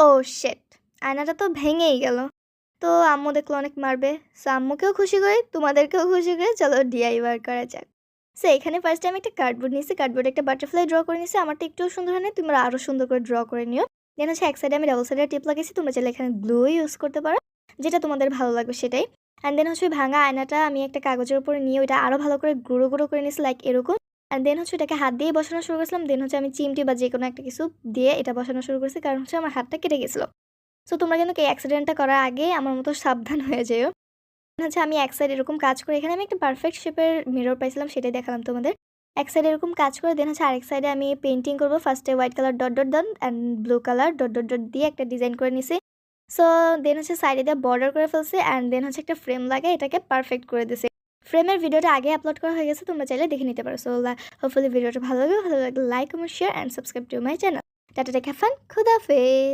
ও sheet! আয়নাটা তো ভেঙেই গেল। তো আম্মু দেখলো অনেক মারবে। সো আম্মুকেও খুশি করি, তোমাদেরকেও খুশি করে চলো DIY করা যাক। সো এখানে ফার্স্টে আমি একটা কার্ডবোর্ড নিছি। কার্ডবোর্ডে একটা বাটারফ্লাই ড্র করে নিছি। আমারটা একটুও সুন্দর হয় নাই। তোমরা আরো সুন্দর করে ড্র করে নিও। দেন হচ্ছে এক সাইডে আমি ডাবল সাইডের টেপ লাগাইছি। তোমরা চাইলে এখানে গ্লুও ইউজ করতে পারো। যেটা তোমাদের ভালো লাগবে সেটাই। অ্যান্ড দেন হচ্ছে ওই ভাঙা আয়নাটা আমি একটা কাগজের উপরে নিয়ে ওইটা আরো ভালো করে গুঁড়ো, গুঁড়ো করে নিছি লাইক এরকম। অ্যান্ড দেন হচ্ছে ওটাকে হাত দিয়েই বসানো শুরু করেছিলাম। দেন হচ্ছে আমি চিমটি বা যেকোনো একটা কিছু দিয়ে এটা বসানো শুরু করেছি। কারণ হচ্ছে আমার হাতটা কেটে গেছিল। সো তোমরা কিন্তু এই অ্যাক্সিডেন্টটা করার আগে আমার মতো সাবধান হয়ে যেও। হচ্ছে আমি এক সাইড এরকম কাজ করে এখানে আমি একটা পারফেক্ট শেপের মিরর পাইছিলাম সেটাই দেখালাম তোমাদের। এক সাইডে এরকম কাজ করে দেন হচ্ছে আরেক সাইডে আমি পেইন্টিং করব। ফার্স্টে white colour dot, dot then and blue colour dot, dot, dot দিয়ে একটা ডিজাইন করে নিছি। সো দেন হচ্ছে সাইডে দিয়ে বর্ডার করে ফেলছি অ্যান্ড দেন হচ্ছে একটা ফ্রেম লাগিয়ে এটাকে পারফেক্ট করে দিছি। ফ্রেমের ভিডিওটা আগে আপলোড করা হয়ে গেছে, তোমরা চাইলে দেখে নিতে পারো। সো হোপফুলি ভিডিওটা ভালো লাগলে like, comment, share and subscribe to my channel. Tata take have fun, খুদাহাফেজ।